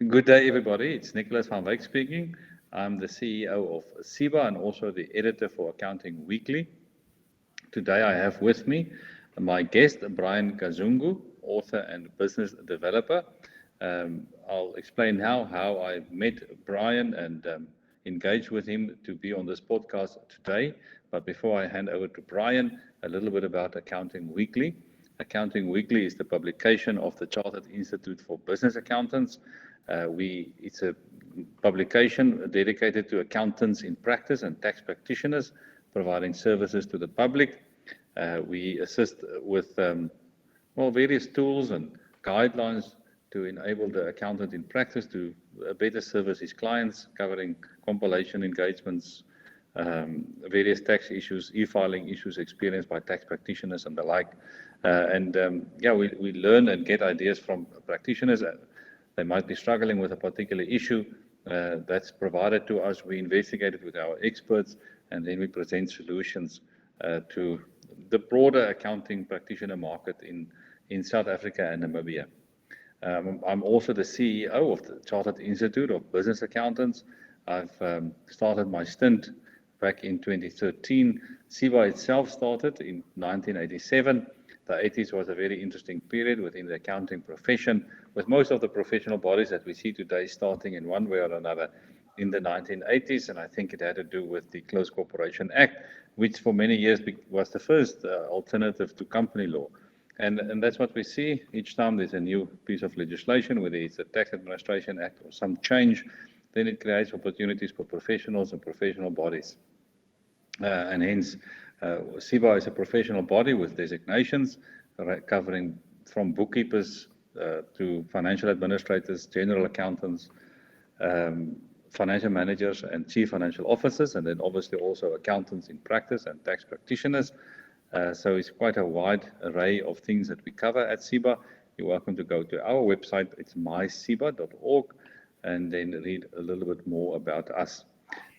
Good day, everybody. It's Nicolaas van Wyk speaking. I'm the CEO of SIBA and also the editor for Accounting Weekly. Today I have with me my guest, Brian Kazungu, author and business developer. I'll explain now how I met Brian and engaged with him to be on this podcast today. But before I hand over to Brian, a little bit about Accounting Weekly. Accounting Weekly is the publication of the Chartered Institute for Business Accountants. It's a publication dedicated to accountants in practice and tax practitioners, providing services to the public. We assist with various tools and guidelines to enable the accountant in practice to better service his clients, covering compilation engagements, various tax issues, e-filing issues experienced by tax practitioners and the like. We learn and get ideas from practitioners. They might be struggling with a particular issue that's provided to us. We investigate it with our experts, and then we present solutions to the broader accounting practitioner market in South Africa and Namibia. I'm also the CEO of the Chartered Institute of Business Accountants. I've started my stint back in 2013. SIBA itself started in 1987. The 80s was a very interesting period within the accounting profession, with most of the professional bodies that we see today starting in one way or another in the 1980s, and I think it had to do with the Close Corporation Act, which for many years was the first alternative to company law. And that's what we see each time there's a new piece of legislation, whether it's a Tax Administration Act or some change, then it creates opportunities for professionals and professional bodies. And hence, SIBA is a professional body with designations covering from bookkeepers to financial administrators, general accountants, financial managers and chief financial officers, and then obviously also accountants in practice and tax practitioners. So it's quite a wide array of things that we cover at SIBA. You're welcome to go to our website, it's mysiba.org, and then read a little bit more about us.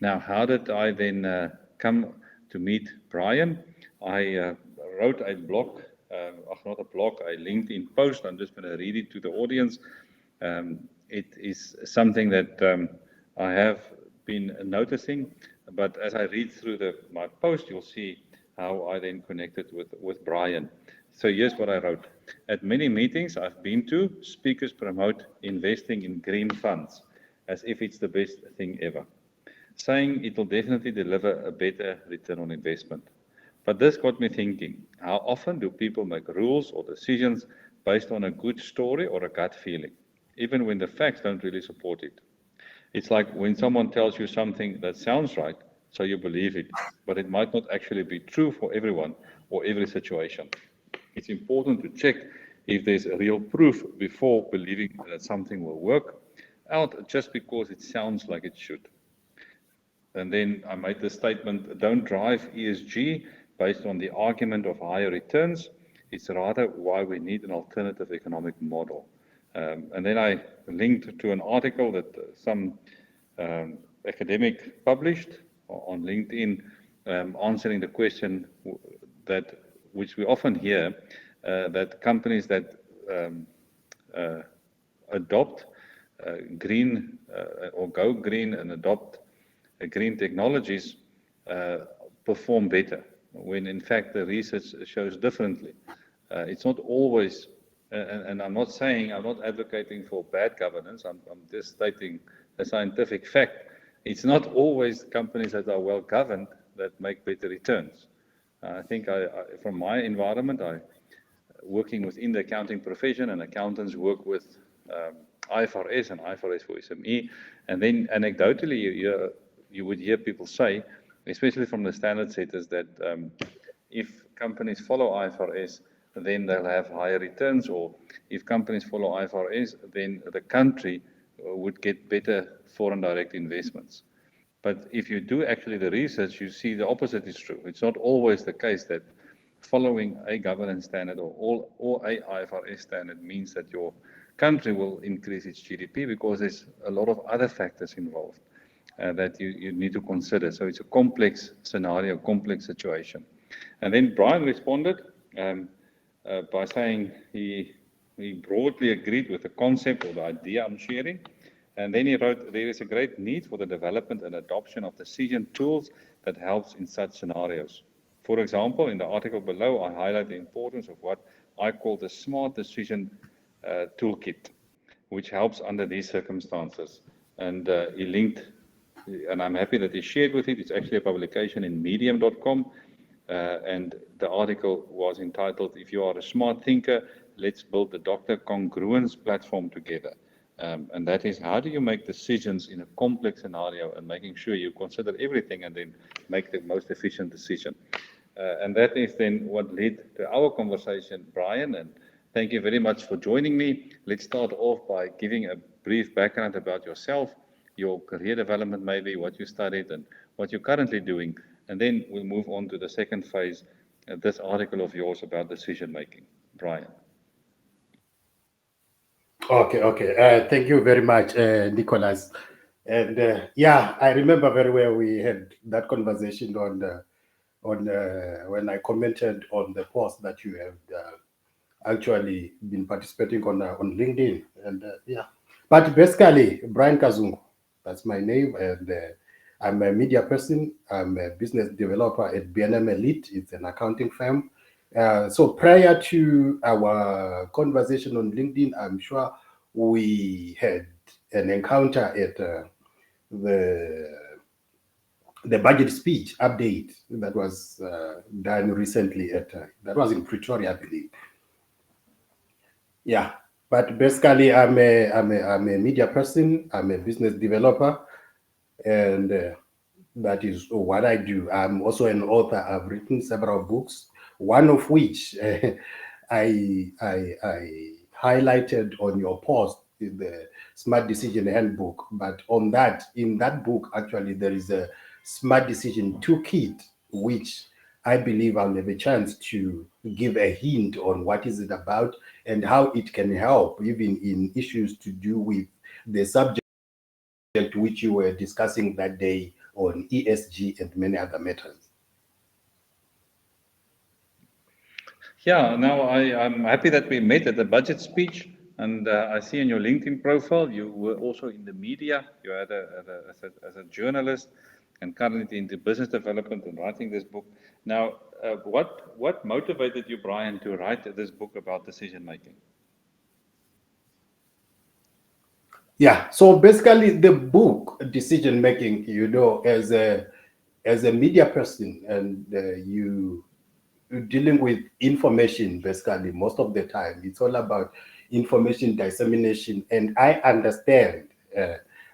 Now, how did I then come to meet Brian? I wrote a blog, not a blog, a LinkedIn post. I'm just going to read it to the audience. It is something that I have been noticing, but as I read through my post, you'll see how I then connected with Brian. So here's what I wrote. At many meetings I've been to, speakers promote investing in green funds as if it's the best thing ever, saying it will definitely deliver a better return on investment. But this got me thinking, how often do people make rules or decisions based on a good story or a gut feeling, even when the facts don't really support it? It's like when someone tells you something that sounds right, so you believe it, but it might not actually be true for everyone or every situation. It's important to check if there's a real proof before believing that something will work out just because it sounds like it should. And then I made the statement, don't drive ESG based on the argument of higher returns. It's rather why we need an alternative economic model. And then I linked to an article that some academic published on LinkedIn, answering the question which we often hear, that companies that adopt green or go green and adopt green technologies perform better, when in fact the research shows differently. It's not always, and I'm not advocating for bad governance, I'm just stating a scientific fact. It's not always companies that are well governed that make better returns. I think from my environment, working within the accounting profession, and accountants work with IFRS and IFRS for SME, and then anecdotally you would hear people say, especially from the standard setters, that if companies follow IFRS, then they'll have higher returns, or if companies follow IFRS, then the country would get better foreign direct investments. But if you do actually the research, you see the opposite is true. It's not always the case that following a governance standard or a IFRS standard means that your country will increase its GDP, because there's a lot of other factors involved that you need to consider. So it's a complex scenario, complex situation. And then Brian responded by saying he broadly agreed with the concept or the idea I'm sharing, And then he wrote, there is a great need for the development and adoption of decision tools that helps in such scenarios. For example, in the article below, I highlight the importance of what I call the smart decision toolkit, which helps under these circumstances. And he linked, and I'm happy that he shared with it. It's actually a publication in medium.com. And the article was entitled, If You Are a Smart Thinker, Let's Build the Doctor Congruence Platform Together. And that is, how do you make decisions in a complex scenario and making sure you consider everything and then make the most efficient decision. And that is then what led to our conversation, Brian, and thank you very much for joining me. Let's start off by giving a brief background about yourself, your career development maybe, what you studied and what you're currently doing, and then we'll move on to the second phase, this article of yours about decision making. Brian. Okay. Thank you very much, Nicolaas. And yeah, I remember very well we had that conversation on when I commented on the post that you have actually been participating on LinkedIn. And yeah, but basically, Brian Kazungu, that's my name, and I'm a media person. I'm a business developer at B&M Elite. It's an accounting firm. So prior to our conversation on LinkedIn, I'm sure we had an encounter at the budget speech update that was done recently at that was in Pretoria, I believe. Yeah, but basically, I'm a media person. I'm a business developer, and that is what I do. I'm also an author. I've written several books, one of which I highlighted on your post in the Smart Decision Handbook. But on that, in that book, actually, there is a Smart Decision Toolkit, which I believe I'll have a chance to give a hint on what is it about and how it can help, even in issues to do with the subject which you were discussing that day on ESG and many other matters. Yeah, now I'm happy that we met at the budget speech, and I see in your LinkedIn profile you were also in the media. You had as a journalist, and currently into business development and writing this book. Now, what motivated you, Brian, to write this book about decision making? Yeah, so basically the book decision making, as a media person, and you dealing with information basically most of the time. It's all about information dissemination, and I understand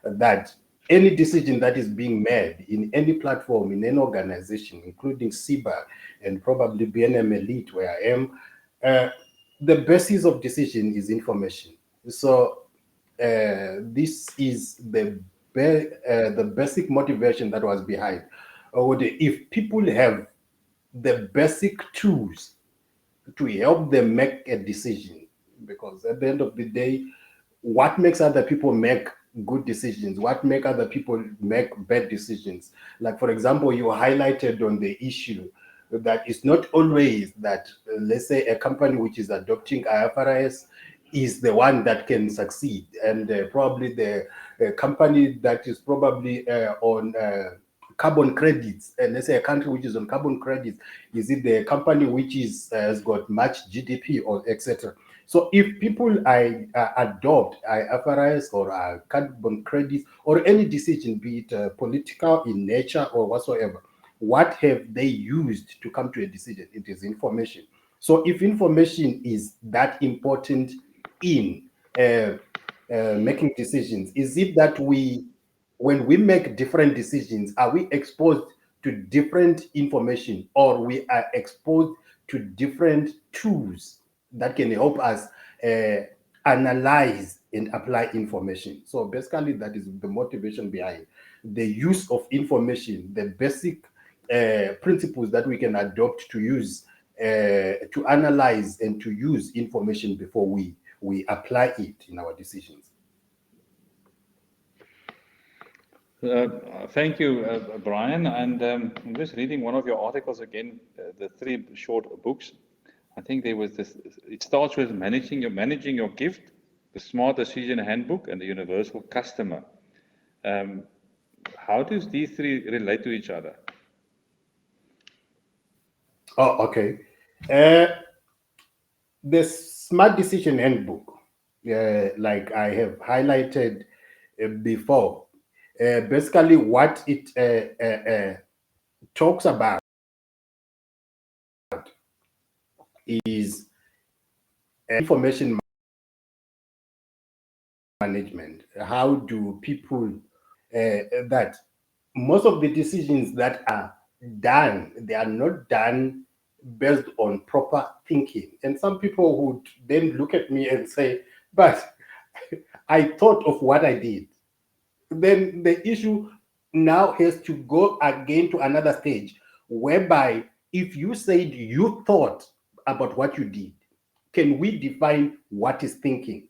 that any decision that is being made in any platform, in any organization, including CIBA and probably B&M Elite, where I am, the basis of decision is information. So this is the basic motivation that was behind. If people have the basic tools to help them make a decision, because at the end of the day, what makes other people make good decisions, what make other people make bad decisions? Like, for example, you highlighted on the issue that it's not always that let's say a company which is adopting IFRS is the one that can succeed, and probably the company that is probably on carbon credits, and let's say a country which is on carbon credits, is it the company which is has got much GDP or etc. So if people adopt IFRS or carbon credits or any decision, be it political in nature or whatsoever, what have they used to come to a decision? It is information. So if information is that important in making decisions, is it that when we make different decisions, are we exposed to different information, or we are exposed to different tools that can help us analyze and apply information? So basically, that is the motivation behind the use of information, the basic principles that we can adopt to use to analyze and to use information before we apply it in our decisions. Thank you, Brian. And I'm just reading one of your articles again, the three short books. I think there was this. It starts with managing your gift, the Smart Decision Handbook, and the Universal Customer. How do these three relate to each other? Oh, okay. The Smart Decision Handbook, like I have highlighted before, basically what it talks about is information management. How do people that most of the decisions that are done, they are not done based on proper thinking. And some people would then look at me and say, but I thought of what I did. Then the issue now has to go again to another stage whereby if you said you thought about what you did, can we define what is thinking?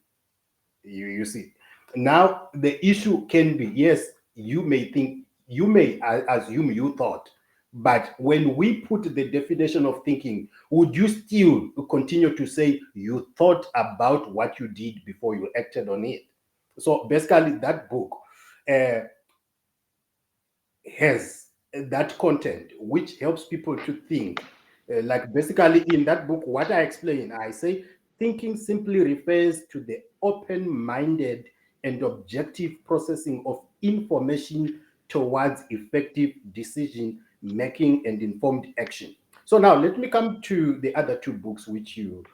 You see. Now the issue can be, yes, you may think, you may assume you thought, but when we put the definition of thinking, would you still continue to say you thought about what you did before you acted on it? So basically that book has that content which helps people to think. Like basically in that book, what I explain, I say thinking simply refers to the open-minded and objective processing of information towards effective decision making and informed action. So now let me come to the other two books which you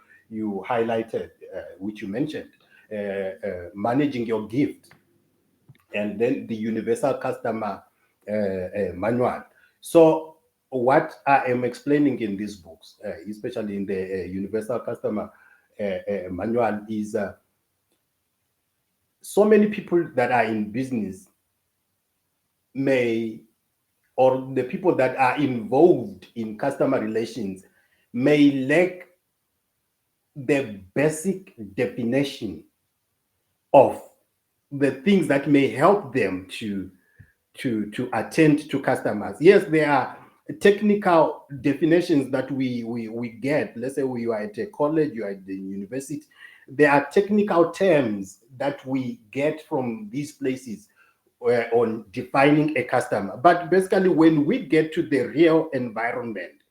highlighted, which you mentioned, Managing Your Gift, and then the Universal Customer Manual. So what I am explaining in these books, especially in the Universal Customer Manual, is so many people that are in business may, or the people that are involved in customer relations may lack the basic definition of the things that may help them to attend to customers. Yes, there are technical definitions that we get. Let's say you are at a college, you are at the university. There are technical terms that we get from these places on defining a customer. But basically, when we get to the real environment,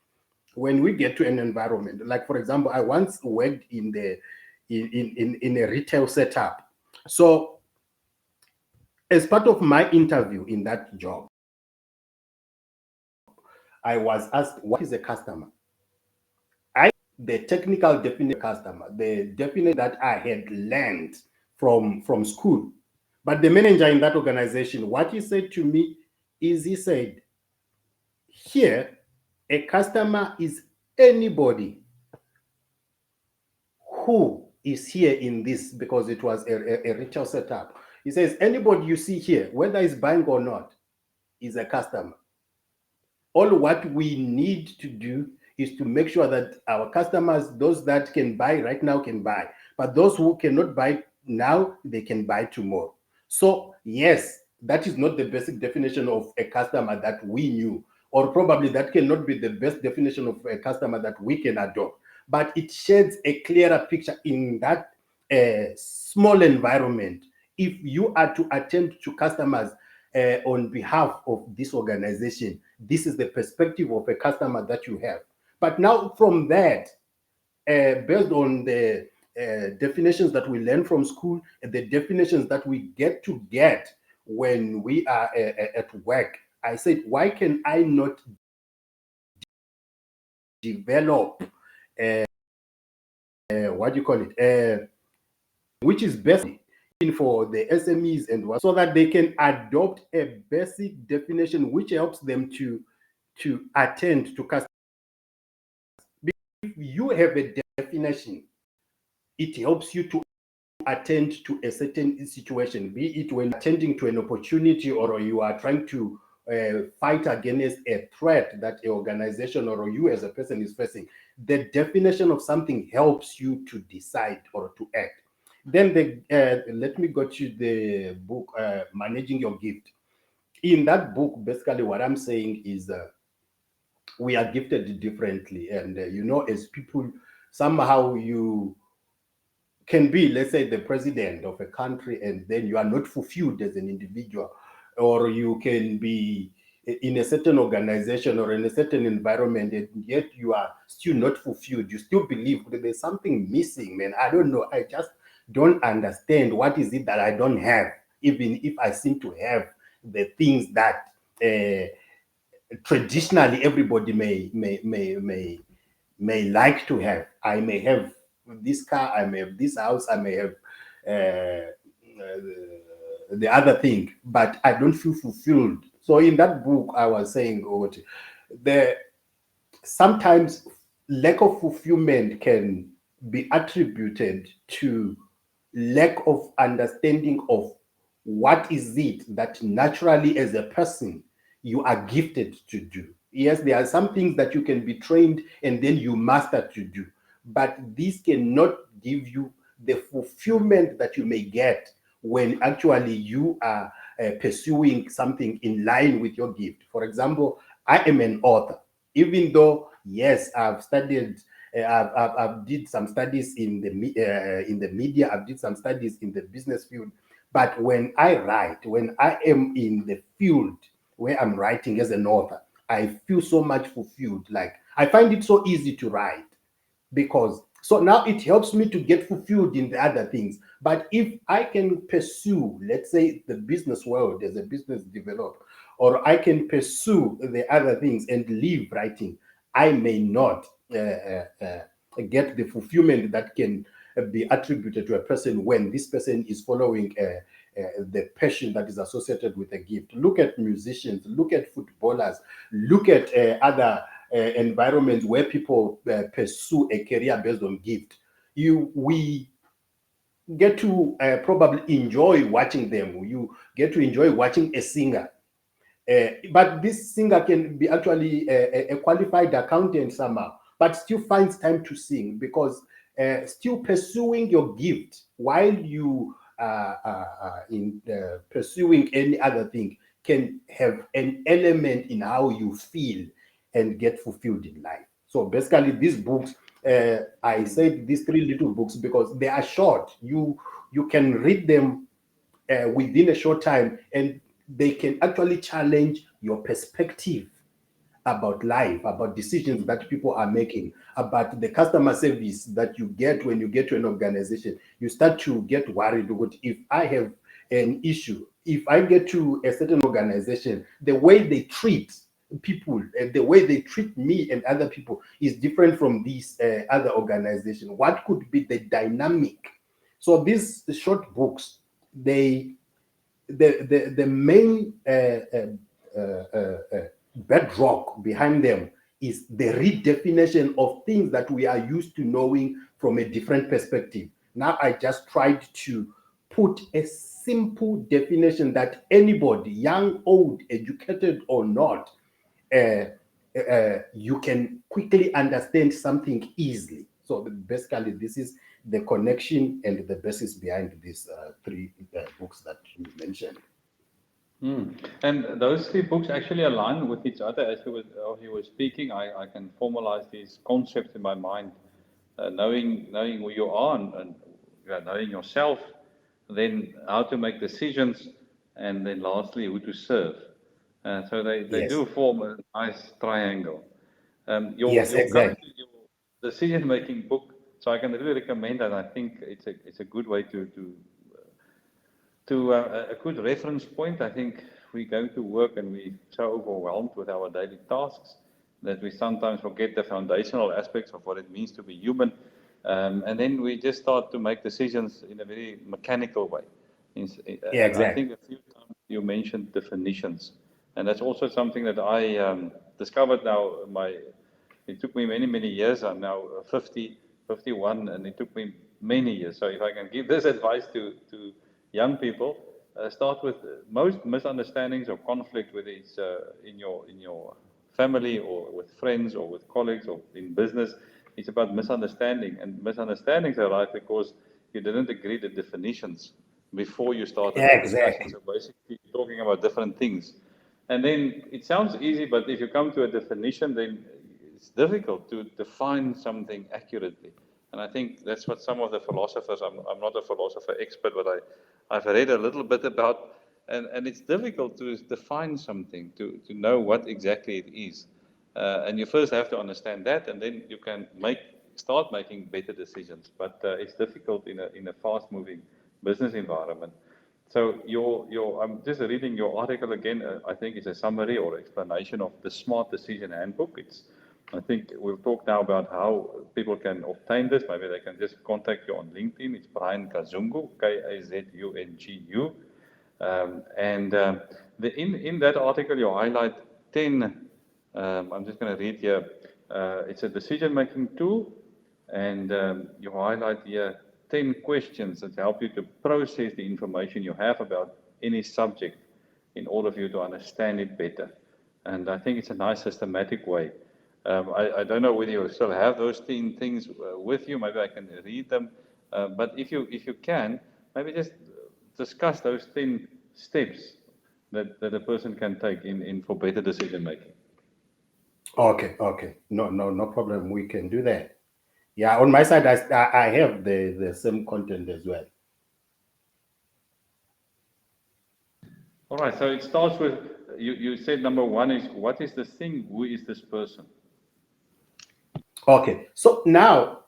when we get to an environment, like for example, I once worked in a retail setup. So as part of my interview in that job, I was asked, what is a customer? The technical definition of customer, the definition that I had learned from school. But the manager in that organization, what he said to me is, he said, here, a customer is anybody who is here in this, because it was a retail setup. He says, anybody you see here, whether it's buying or not, is a customer. All what we need to do is to make sure that our customers, those that can buy right now, can buy. But those who cannot buy now, they can buy tomorrow. So yes, that is not the basic definition of a customer that we knew, or probably that cannot be the best definition of a customer that we can adopt. But it sheds a clearer picture in that small environment. If you are to attend to customers on behalf of this organization, this is the perspective of a customer that you have. But now from that, based on the definitions that we learn from school, and the definitions that we get when we are at work, I said, why can I not develop, what do you call it, which is best for the SMEs, and so that they can adopt a basic definition which helps them to attend to customers. If you have a definition, it helps you to attend to a certain situation, be it when attending to an opportunity, or you are trying to fight against a threat that an organization or you as a person is facing. The definition of something helps you to decide or to act. Then let me go to the book, Managing Your Gift. In that book, basically what I'm saying is we are gifted differently. And, as people, somehow can be, let's say, the president of a country, and then you are not fulfilled as an individual, or you can be in a certain organization or in a certain environment, and yet you are still not fulfilled. You still believe that there's something missing, man. I don't know. I just don't understand what is it that I don't have, even if I seem to have the things that traditionally everybody may like to have. I may have this car, I may have this house, I may have the other thing, but I don't feel fulfilled. So in that book, I was saying, the sometimes lack of fulfillment can be attributed to lack of understanding of what is it that naturally as a person you are gifted to do. Yes, there are some things that you can be trained and then you master to do, but this cannot give you the fulfillment that you may get when actually you are pursuing something in line with your gift. For example, I am an author, even though yes, I've studied, I've did some studies in the media, I've did some studies in the business field. But when I write, when I am in the field where I'm writing as an author, I feel so much fulfilled. Like I find it so easy to write, because so now it helps me to get fulfilled in the other things. But if I can pursue, let's say, the business world as a business developer, or I can pursue the other things and leave writing, I may not get the fulfillment that can be attributed to a person when this person is following the passion that is associated with a gift. Look at musicians, look at footballers, look at other environments where people pursue a career based on gift. We get to probably enjoy watching them. You get to enjoy watching a singer. But this singer can be actually a qualified accountant somehow, but still finds time to sing, because still pursuing your gift while you in pursuing any other thing can have an element in how you feel and get fulfilled in life. So basically, these books, I said these three little books because they are short. You can read them within a short time, and they can actually challenge your perspective about life, about decisions that people are making, about the customer service that you get when you get to an organization. You start to get worried about, if I have an issue, if I get to a certain organization, the way they treat people, the way they treat me and other people is different from these other organizations. What could be the dynamic? So these short books, the main bedrock behind them is the redefinition of things that we are used to knowing from a different perspective. Now I just tried to put a simple definition that anybody, young, old, educated or not, you can quickly understand something easily. So basically, this is the connection and the basis behind these three books that you mentioned. And those three books actually align with each other. As you were speaking, I can formalize these concepts in my mind, knowing who you are and knowing yourself, then how to make decisions, and then lastly, who to serve. So they Yes. do form a nice triangle. Yes, Your exactly. decision-making book, so I can really recommend that. I think it's a good way to a good reference point. I think we go to work and we're so overwhelmed with our daily tasks that we sometimes forget the foundational aspects of what it means to be human. And then we just start to make decisions in a very mechanical way. Yeah, And I exactly. think a few times you mentioned definitions. And that's also something that I discovered now. It took me many, many years. I'm now 50, 51, and it took me many years. So if I can give this advice to young people, start with most misunderstandings or conflict, whether it's in your family or with friends or with colleagues or in business. It's about misunderstanding, and misunderstandings arise because you didn't agree the definitions before you started the discussion. Exactly. So basically, you're talking about different things. And then it sounds easy, but if you come to a definition, then it's difficult to define something accurately. And I think that's what some of the philosophers, I'm not a philosopher expert, but I've read a little bit about, and it's difficult to define something, to know what exactly it is. And you first have to understand that, and then you can start making better decisions. But it's difficult in a fast-moving business environment. So I'm just reading your article again. I think it's a summary or explanation of the Smart Decision Handbook. I think we'll talk now about how people can obtain this. Maybe they can just contact you on LinkedIn. It's Brian Kazungu, Kazungu. In that article, you highlight 10, I'm just going to read here. It's a decision-making tool, and you highlight here 10 questions that help you to process the information you have about any subject in order for you to understand it better. And I think it's a nice systematic way. I don't know whether you still have those 10 things with you. Maybe I can read them. But if you can, maybe just discuss those 10 steps that a person can take in for better decision making. Okay. No problem. We can do that. Yeah, on my side, I have the same content as well. All right. So it starts with you said number one is, what is the thing? Who is this person? Okay. So now,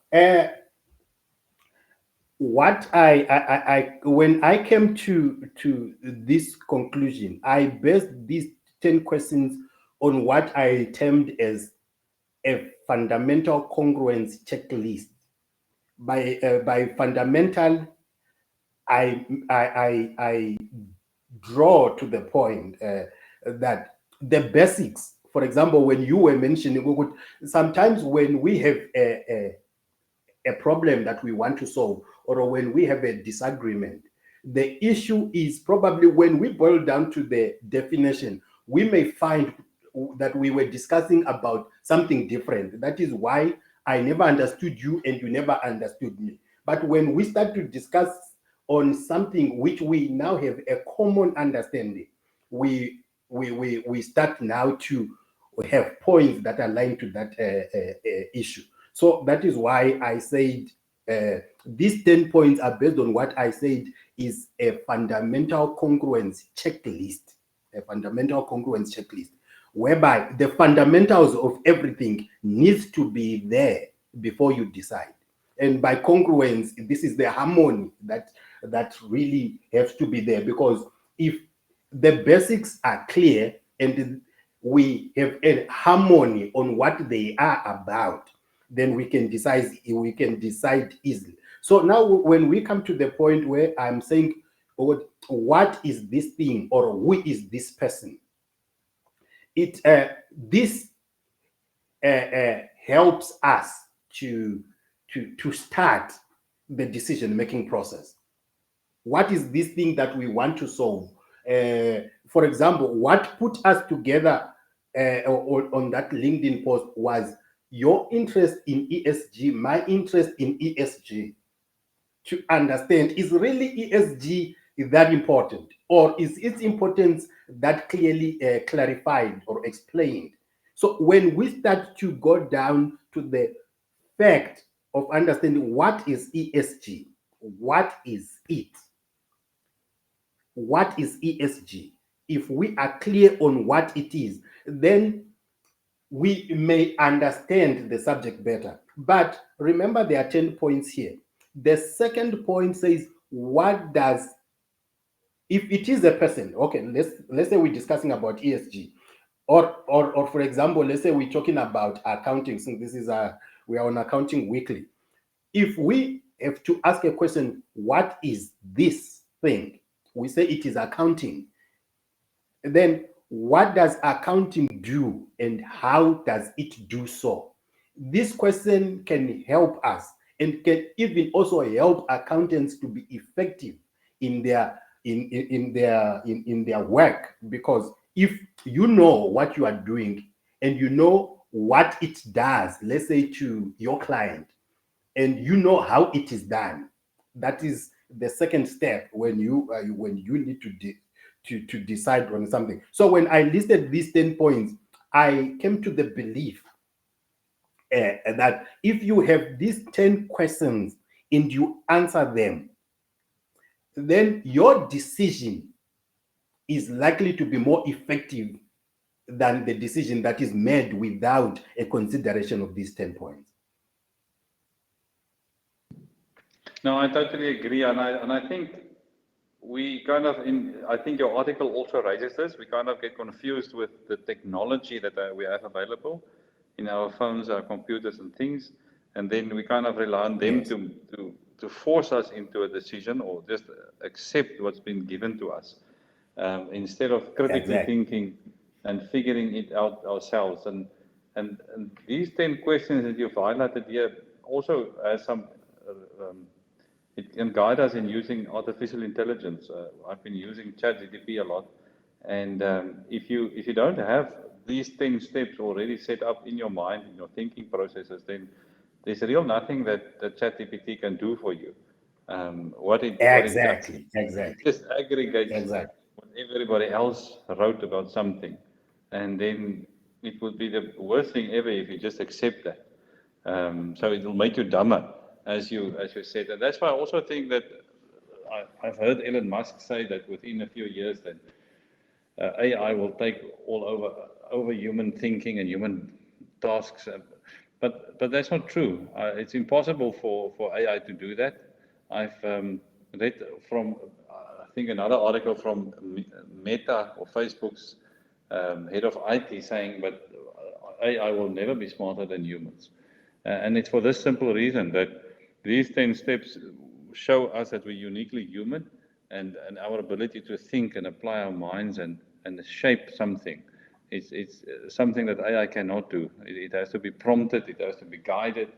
what I when I came to this conclusion, I based these 10 questions on what I termed as a fundamental congruence checklist. By fundamental, I draw to the point that the basics. For example, when you were mentioning, sometimes when we have a problem that we want to solve, or when we have a disagreement, the issue is probably when we boil down to the definition, we may find that we were discussing about something different. That is why I never understood you and you never understood me. But when we start to discuss on something which we now have a common understanding, we start now to have points that align to that issue. So that is why I said these 10 points are based on what I said is a fundamental congruence checklist. A fundamental congruence checklist, whereby the fundamentals of everything needs to be there before you decide. And by congruence, this is the harmony that really has to be there, because if the basics are clear and we have a harmony on what they are about, then we can decide easily. So now when we come to the point where I'm saying, what is this thing, or who is this person? This helps us to start the decision-making process. What is this thing that we want to solve? For example, what put us together on that LinkedIn post was your interest in ESG, my interest in ESG. To understand, is really ESG is that important, or is its importance that clearly clarified or explained? So when we start to go down to the fact of understanding what is ESG, what is it? What is ESG? If we are clear on what it is, then we may understand the subject better. But remember, there are 10 points here. The second point says, what does, if it is a person, okay, let's say we're discussing about ESG, or for example, let's say we're talking about accounting, since this is we are on Accounting Weekly. If we have to ask a question, what is this thing? We say it is accounting. Then what does accounting do and how does it do so? This question can help us and can even also help accountants to be effective in their work, because if you know what you are doing and you know what it does, let's say to your client, and you know how it is done, that is the second step when you need to decide on something. So when I listed these 10 points, I came to the belief that if you have these 10 questions and you answer them, then your decision is likely to be more effective than the decision that is made without a consideration of these 10 points. No, I totally agree, and I think we kind of I think your article also raises this. We kind of get confused with the technology that we have available in our phones, our computers, and things, and then we kind of rely on them to force us into a decision or just accept what's been given to us, instead of critically thinking and figuring it out ourselves. And these 10 questions that you've highlighted here also has some. It can guide us in using artificial intelligence. I've been using ChatGPT a lot, and if you don't have these 10 steps already set up in your mind, in your thinking processes, then there's really nothing that ChatGPT can do for you. What it does, it just aggregates what everybody else wrote about something, and then it would be the worst thing ever if you just accept that. So it will make you dumber, as you said, and that's why I also think that I've heard Elon Musk say that within a few years that AI will take all over human thinking and human tasks, but that's not true. It's impossible for AI to do that. I've read from I think another article from Meta or Facebook's head of IT saying, but AI will never be smarter than humans, and it's for this simple reason that these 10 steps show us that we're uniquely human, and our ability to think and apply our minds and shape something. It's something that AI cannot do. It has to be prompted, it has to be guided.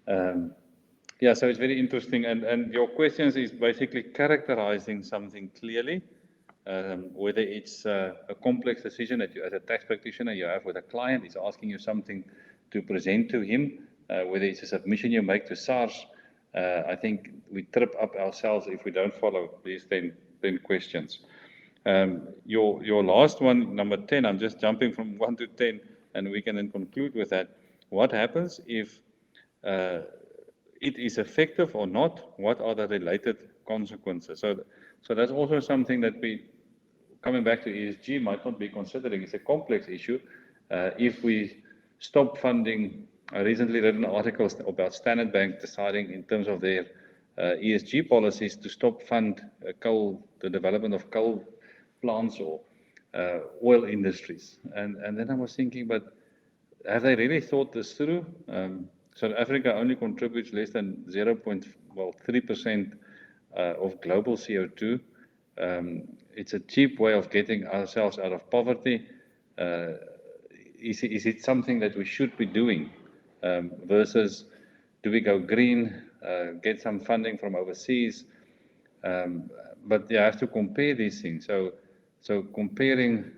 Yeah, so it's very interesting. And your questions is basically characterizing something clearly, whether it's a complex decision that you, as a tax practitioner, you have with a client, he's asking you something to present to him, whether it's a submission you make to SARS. I think we trip up ourselves if we don't follow these 10 questions. Your last one, number 10, I'm just jumping from 1 to 10, and we can then conclude with that. What happens if it is effective or not? What are the related consequences? So that's also something that we, coming back to ESG, might not be considering. It's a complex issue. If we stop funding, I recently read an article about Standard Bank deciding in terms of their ESG policies to stop fund the development of coal plants or oil industries. And then I was thinking, but have they really thought this through? South Africa only contributes less than 0.3% of global CO2. It's a cheap way of getting ourselves out of poverty. Is it something that we should be doing? Versus, do we go green, get some funding from overseas? But you have to compare these things. So comparing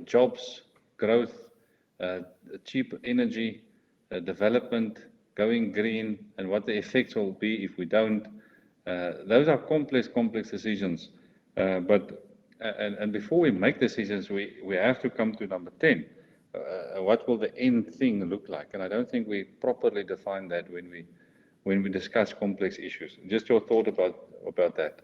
jobs, growth, cheap energy, development, going green, and what the effects will be if we don't. Those are complex decisions. But before we make decisions, we have to come to number 10. What will the end thing look like? And I don't think we properly define that when we discuss complex issues. Just your thought about that.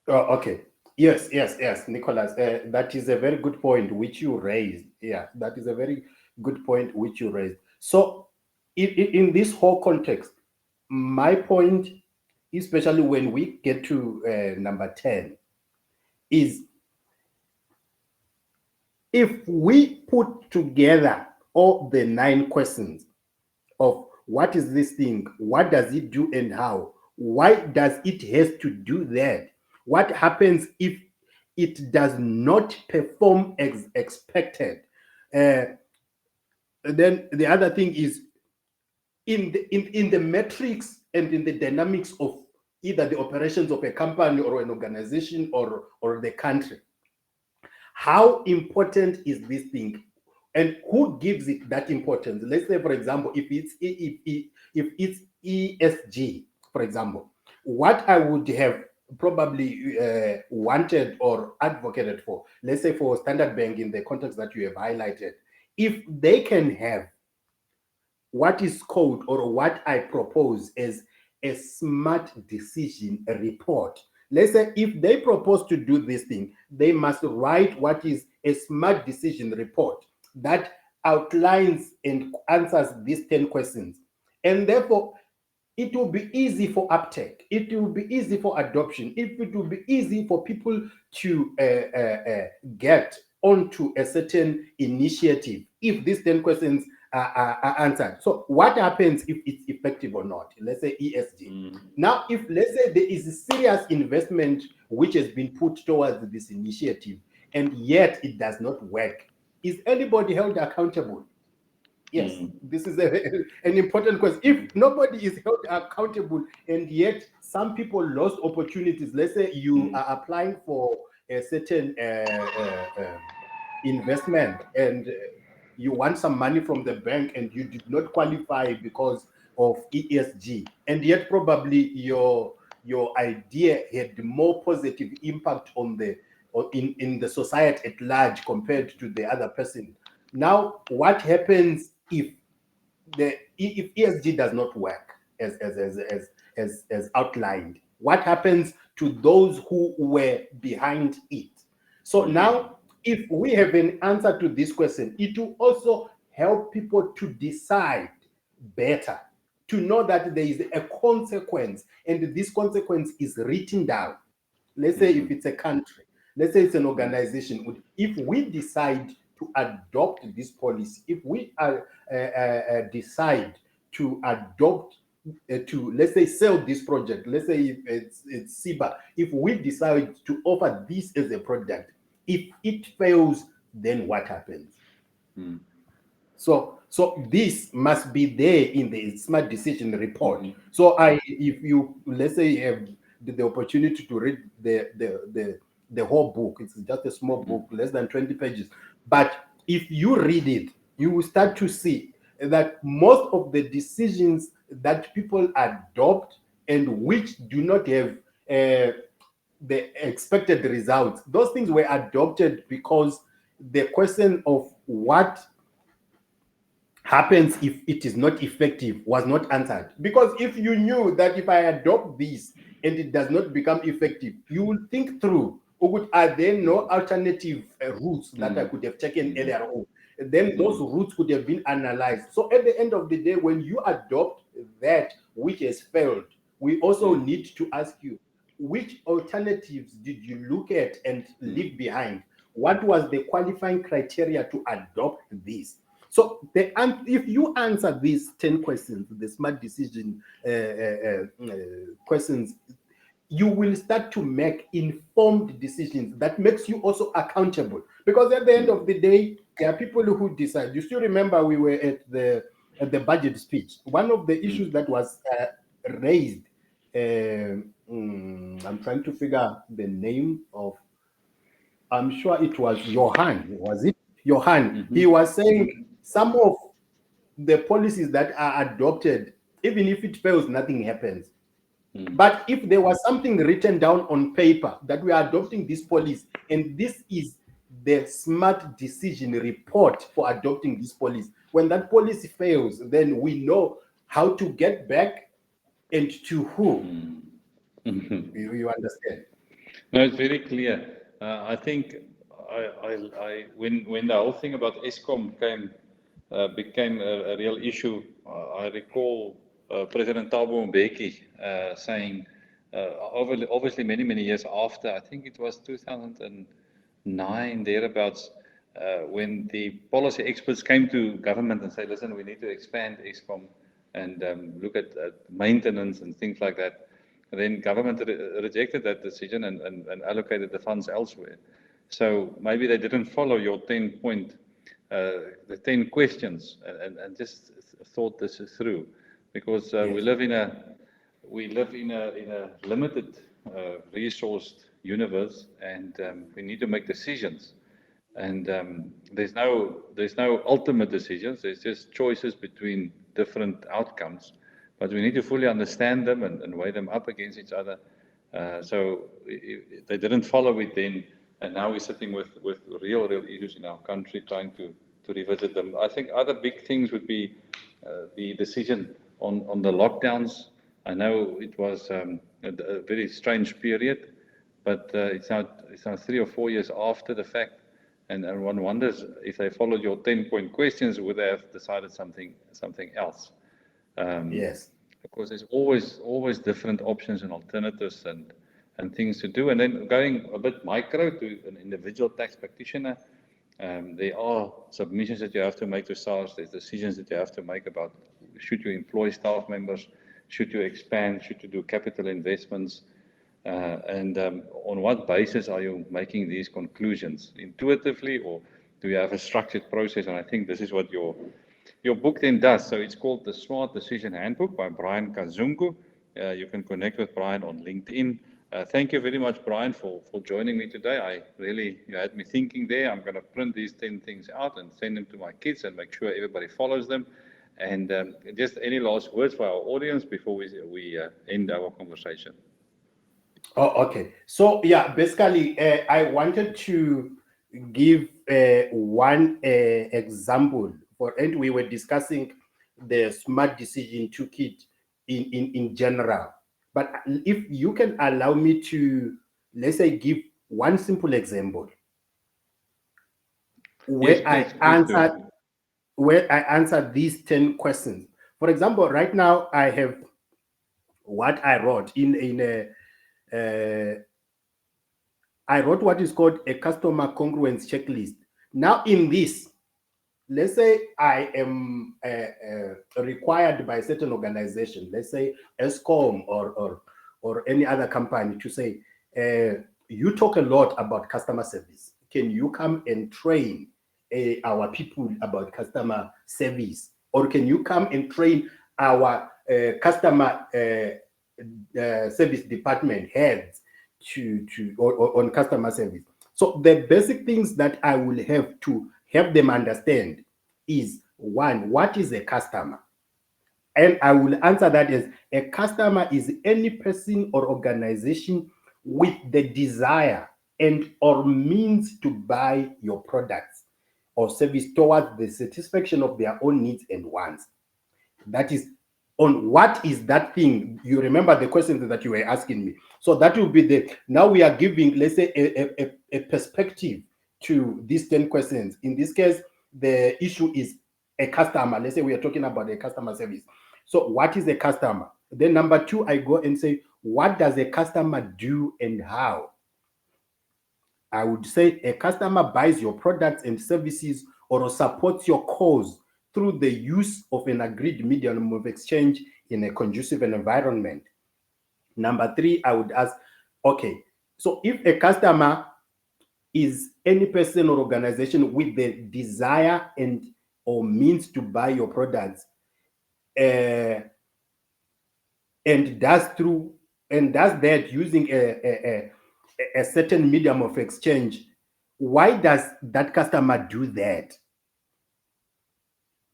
Oh, okay. Yes, Nicolaas. That is a very good point which you raised. Yeah, that is a very good point which you raised. So, in this whole context, my point, especially when we get to number 10, is if we put together all the 9 questions of what is this thing, what does it do and how, why does it have to do that, what happens if it does not perform as expected, then the other thing is in the metrics and in the dynamics of either the operations of a company or an organization or the country. How important is this thing, and who gives it that importance? Let's say, for example, if it's ESG, for example, what I would have probably wanted or advocated for, let's say for Standard Bank in the context that you have highlighted, if they can have what is called, or what I propose as a smart decision report. Let's say if they propose to do this thing, they must write what is a smart decision report that outlines and answers these 10 questions. And therefore, it will be easy for uptake. It will be easy for adoption. It will be easy for people to get onto a certain initiative if these 10 questions are answered. So what happens if it's effective or not? Let's say ESG. Now, if let's say there is a serious investment which has been put towards this initiative and yet it does not work, is anybody held accountable? Yes, this is an important question. If nobody is held accountable and yet some people lost opportunities, let's say you are applying for a certain investment and you want some money from the bank and you did not qualify because of ESG, and yet probably your idea had more positive impact on the in the society at large compared to the other person. Now, what happens if ESG does not work as outlined? What happens to those who were behind it? So now, if we have an answer to this question, it will also help people to decide better, to know that there is a consequence, and this consequence is written down. Let's say if it's a country, let's say it's an organization, if we decide to adopt this policy, if we decide to adopt, to, let's say, sell this project, let's say it's SIBA, if we decide to offer this as a product, if it fails, then what happens? So this must be there in the smart decision report. So if you, let's say, have the opportunity to read the whole book, it's just a small book, less than 20 pages. But if you read it, you will start to see that most of the decisions that people adopt and which do not have the expected results, those things were adopted because the question of what happens if it is not effective was not answered. Because if you knew that if I adopt this and it does not become effective, you will think through, are there no alternative routes that I could have taken earlier on? Then those routes could have been analyzed. So at the end of the day, when you adopt that which has failed, we also need to ask you, which alternatives did you look at and leave behind? What was the qualifying criteria to adopt this? So if you answer these 10 questions, the smart decision questions, you will start to make informed decisions that makes you also accountable. Because at the end of the day, there are people who decide. You still remember we were at the budget speech. One of the issues that was raised, I'm trying to figure out the name of, I'm sure it was Johan. Was it Johan? He was saying some of the policies that are adopted, even if it fails, nothing happens. But if there was something written down on paper that we are adopting this policy, and this is the smart decision report for adopting this policy, when that policy fails, then we know how to get back and to who. You understand? No, it's very clear. I think when the whole thing about ESCOM became a real issue, I recall President Thabo Mbeki saying, obviously many years after, I think it was 2009, thereabouts, when the policy experts came to government and said, listen, we need to expand ESCOM and look at maintenance and things like that. And then government rejected that decision and allocated the funds elsewhere. So maybe they didn't follow your 10-point, the 10 questions and just thought this through, because yes. we live in a limited resourced universe, and we need to make decisions. And there's no ultimate decisions. There's just choices between different outcomes. But we need to fully understand them and weigh them up against each other. So they didn't follow it then, and now we're sitting with real issues in our country, trying to revisit them. I think other big things would be the decision on the lockdowns. I know it was a very strange period, but it's now 3 or 4 years after the fact, and one wonders if they followed your 10-point questions, would they have decided something else? Yes. Of course, there's always different options and alternatives and things to do. And then going a bit micro to an individual tax practitioner, there are submissions that you have to make to SARS. There's decisions that you have to make about should you employ staff members, should you expand, should you do capital investments, and on what basis are you making these conclusions? Intuitively, or do you have a structured process? And I think this is what your book then does. So it's called The Smart Decision Handbook by Brian Kazungu. You can connect with Brian on LinkedIn. Thank you very much, Brian, for joining me today. You had me thinking there. I'm going to print these 10 things out and send them to my kids and make sure everybody follows them. And just any last words for our audience before we end our conversation? Oh, okay. So yeah, basically, I wanted to give one example and we were discussing the smart decision toolkit in general. But if you can allow me to, let's say, give one simple example where Yes, where I answered these 10 questions. For example, right now I have what I wrote I wrote what is called a customer congruence checklist. Now in this, let's say I am required by a certain organization, let's say ESCOM or any other company, to say, you talk a lot about customer service. Can you come and train our people about customer service? Or can you come and train our customer service department heads on customer service? So the basic things that I will have to help them understand is, one, what is a customer? And I will answer that as a customer is any person or organization with the desire and or means to buy your products or service towards the satisfaction of their own needs and wants. That is on what is that thing. You remember the questions that you were asking me. So that will be now we are giving, let's say, a perspective to these 10 questions. In this case, the issue is a customer. Let's say we are talking about a customer service. So what is a customer? Then number two, I go and say, what does a customer do and how? I would say a customer buys your products and services or supports your cause through the use of an agreed medium of exchange in a conducive environment. Number three, I would ask, okay, so if a customer is any person or organization with the desire and or means to buy your products, and does that using a certain medium of exchange, why does that customer do that?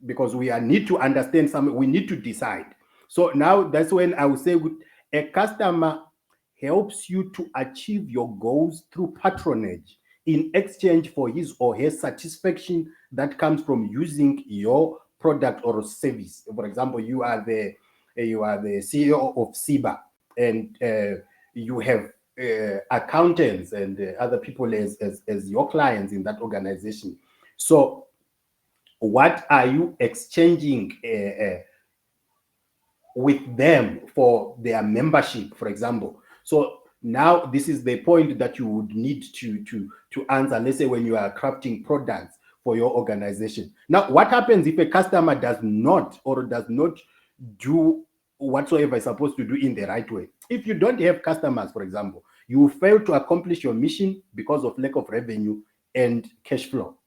Because we need to understand something, we need to decide. So now that's when I would say a customer helps you to achieve your goals through patronage in exchange for his or her satisfaction that comes from using your product or service. For example, you are the CEO of SIBA, and you have accountants and other people as your clients in that organization. So what are you exchanging with them for their membership, for example? So now this is the point that you would need to answer, let's say when you are crafting products for your organization. Now, what happens if a customer does not do whatsoever is supposed to do in the right way? If you don't have customers, for example, you fail to accomplish your mission because of lack of revenue and cash flow.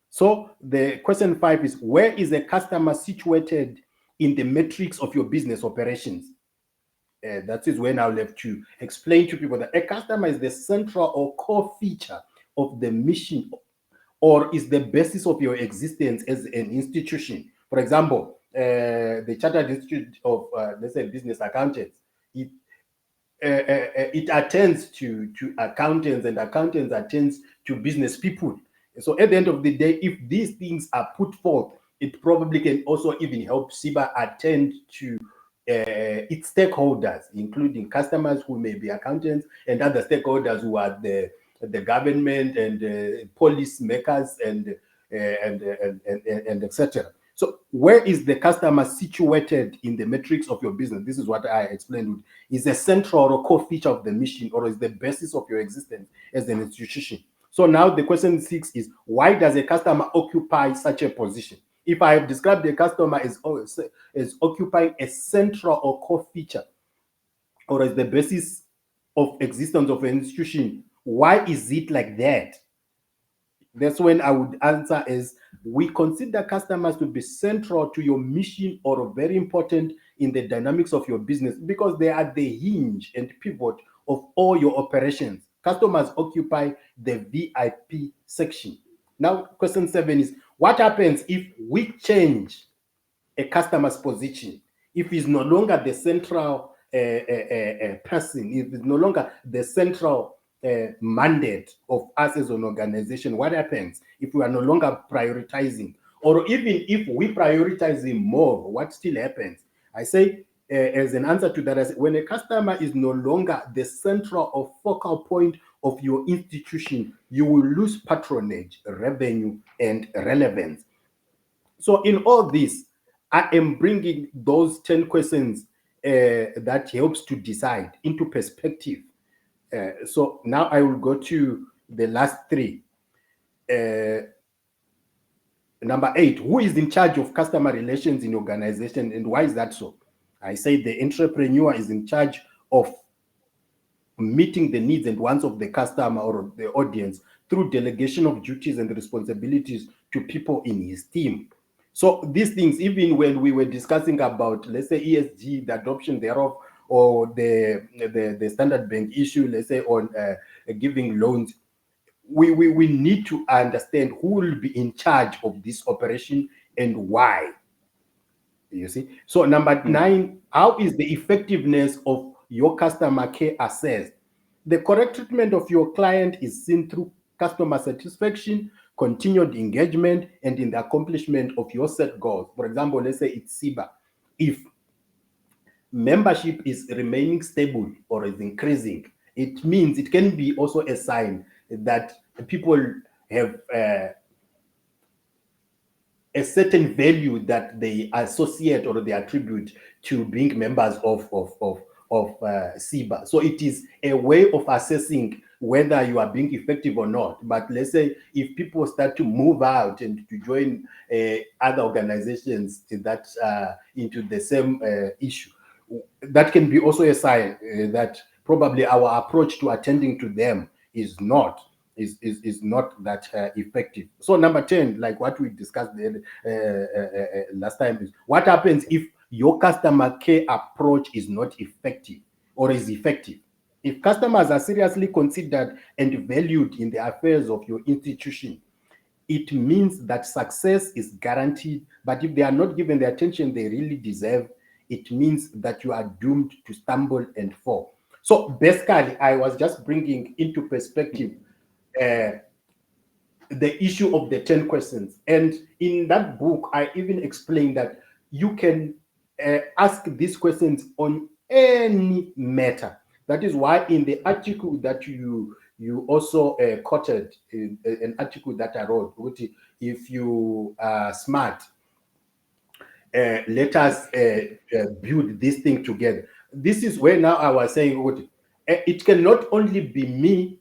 So the question 5 is, where is a customer situated in the matrix of your business operations? That is when I'll have to explain to people that a customer is the central or core feature of the mission, or is the basis of your existence as an institution. For example, the Chartered Institute of, let's say, Business Accountants, it attends to accountants, and accountants attends to business people. So at the end of the day, if these things are put forth, it probably can also even help SIBA attend to its stakeholders, including customers who may be accountants and other stakeholders who are the government and policy makers and etc. So where is the customer situated in the matrix of your business? This is what I explained. Is a central or a core feature of the mission, or is the basis of your existence as an institution? So now the question 6 is, why does a customer occupy such a position? If I have described the customer as occupying a central or core feature, or as the basis of existence of an institution, why is it like that? That's when I would answer as, we consider customers to be central to your mission or very important in the dynamics of your business because they are the hinge and pivot of all your operations. Customers occupy the VIP section. Now, question 7 is, what happens if we change a customer's position? If he's no longer the central person, if it's no longer the central mandate of us as an organization, what happens if we are no longer prioritizing? Or even if we prioritize him more, what still happens? I say, as an answer to that, I say, when a customer is no longer the central or focal point of your institution, you will lose patronage, revenue, and relevance. So in all this, I am bringing those 10 questions that helps to decide into perspective. So now I will go to the last 3. Number 8, who is in charge of customer relations in organization, and why is that so? I say the entrepreneur is in charge of meeting the needs and wants of the customer or the audience through delegation of duties and responsibilities to people in his team. So these things, even when we were discussing about, let's say, ESG, the adoption thereof, or the Standard Bank issue, let's say, on giving loans, we need to understand who will be in charge of this operation and why. You see? So number 9, how is the effectiveness of your customer care assessed? The correct treatment of your client is seen through customer satisfaction, continued engagement, and in the accomplishment of your set goals. For example, let's say it's SIBA. If membership is remaining stable or is increasing, it means it can be also a sign that people have a certain value that they associate or they attribute to being members of SIBA. So it is a way of assessing whether you are being effective or not. But let's say if people start to move out and to join other organizations that into the same issue, that can be also a sign that probably our approach to attending to them is not that effective. So number 10, like what we discussed last time, is what happens if your customer care approach is not effective or is effective. If customers are seriously considered and valued in the affairs of your institution, it means that success is guaranteed. But if they are not given the attention they really deserve, it means that you are doomed to stumble and fall. So basically, I was just bringing into perspective the issue of the 10 questions. And in that book, I even explained that you can ask these questions on any matter. That is why in the article that you also quoted, an article that I wrote, which, if you are smart, let us build this thing together. This is where now I was saying, it cannot only be me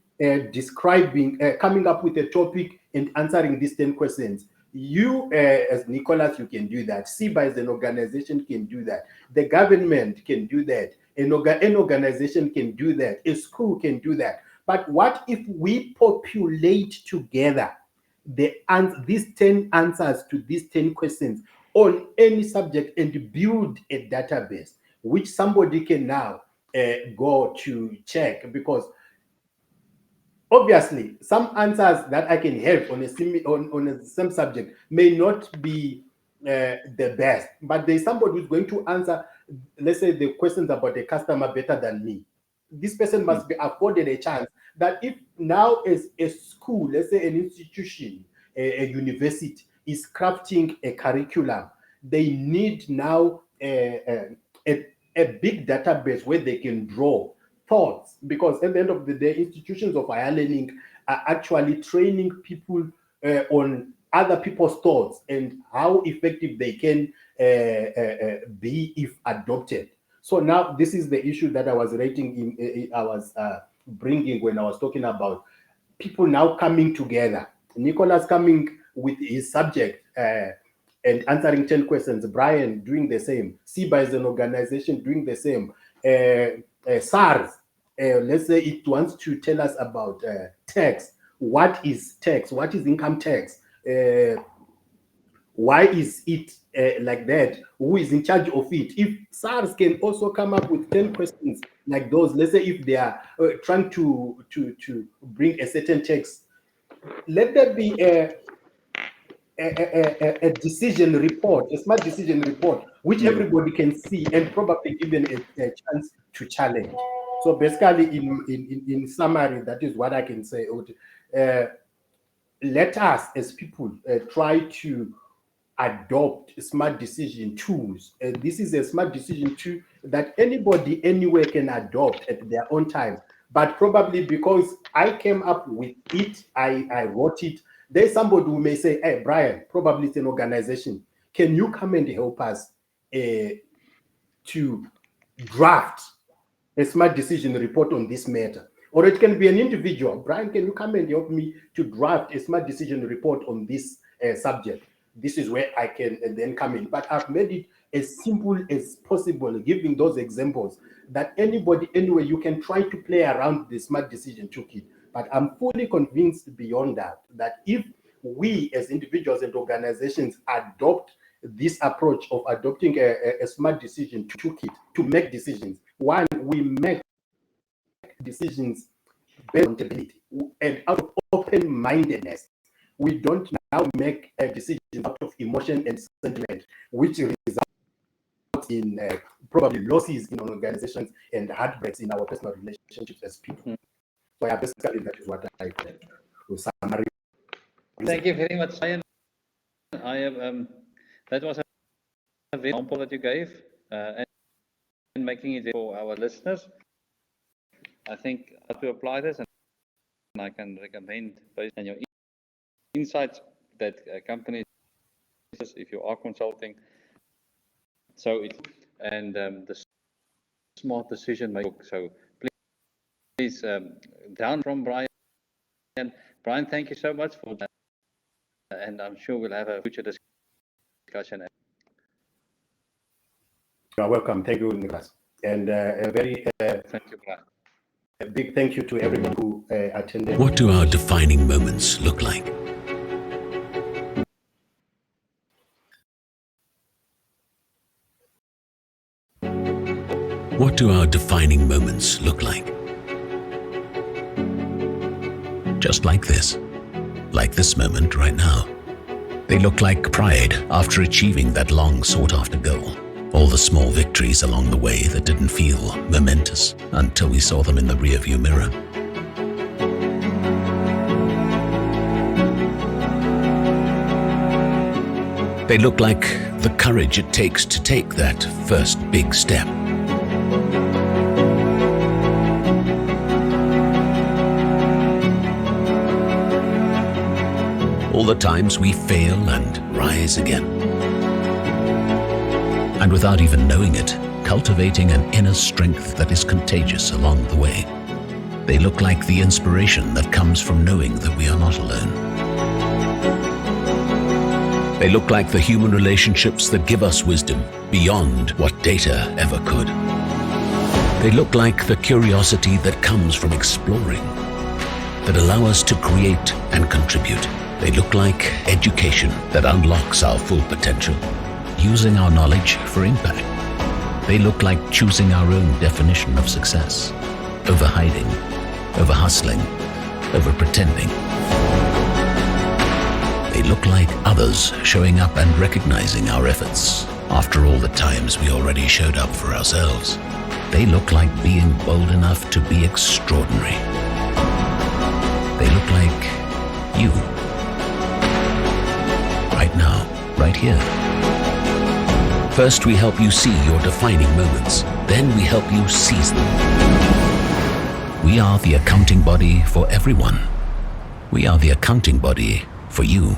describing, coming up with a topic and answering these 10 questions. You, as Nicolaas, you can do that. SIBA as an organization can do that. The government can do that. An organization can do that. A school can do that. But what if we populate together these 10 answers to these 10 questions on any subject and build a database which somebody can now go to check? Because obviously some answers that I can have on a same subject may not be the best, but there's somebody who's going to answer, let's say, the questions about the customer better than me. This person must be afforded a chance that if now as a school, let's say an institution, a university, is crafting a curriculum. They need now a big database where they can draw thoughts, because at the end of the day, institutions of higher learning are actually training people on other people's thoughts and how effective they can be if adopted. So now this is the issue that I was rating I was bringing when I was talking about people now coming together. Nicolaas coming with his subject and answering 10 questions. Brian doing the same. SIBA as an organization doing the same. SARS, let's say it wants to tell us about tax. What is tax? What is income tax? Why is it like that? Who is in charge of it? If SARS can also come up with 10 questions like those, let's say if they are trying to bring a certain tax, let there be a decision report, a smart decision report, which everybody can see and probably given a chance to challenge. So basically, in summary, that is what I can say. Let us as people try to adopt smart decision tools. This is a smart decision tool that anybody anywhere can adopt at their own time. But probably because I came up with it, I wrote it, there's somebody who may say, hey, Brian, probably it's an organization. Can you come and help us to draft a smart decision report on this matter? Or it can be an individual. Brian, can you come and help me to draft a smart decision report on this subject? This is where I can then come in. But I've made it as simple as possible, giving those examples that anybody, anywhere, you can try to play around the smart decision toolkit. But I'm fully convinced beyond that, that if we as individuals and organizations adopt this approach of adopting a smart decision toolkit to make decisions, one, we make decisions based on accountability and out of open-mindedness. We don't now make decisions out of emotion and sentiment, which results in probably losses in organizations and heartbreaks in our personal relationships as people. So yeah, basically that is what I will summarize. Thank you very much, Brian. That was a very example that you gave, and making it for our listeners. I think I have to apply this, and I can recommend based on your insights that companies, if you are consulting, so it and the smart decision making. So please down from Brian. Brian, thank you so much for that, and I'm sure we'll have a future discussion. You're welcome. Thank you, Nicolaas, and a very thank you, Brian. A big thank you to everyone who attended. What do our defining moments look like? What do our defining moments look like? Just like this moment right now. They look like pride after achieving that long sought-after goal. All the small victories along the way that didn't feel momentous until we saw them in the rearview mirror. They look like the courage it takes to take that first big step. All the times we fail and rise again. And without even knowing it, cultivating an inner strength that is contagious along the way. They look like the inspiration that comes from knowing that we are not alone. They look like the human relationships that give us wisdom beyond what data ever could. They look like the curiosity that comes from exploring, that allow us to create and contribute. They look like education that unlocks our full potential, using our knowledge for impact. They look like choosing our own definition of success, over hiding, over hustling, over pretending. They look like others showing up and recognizing our efforts after all the times we already showed up for ourselves. They look like being bold enough to be extraordinary. They look like you right now. right here. First, we help you see your defining moments. Then we help you seize them. We are the accounting body for everyone. We are the accounting body for you.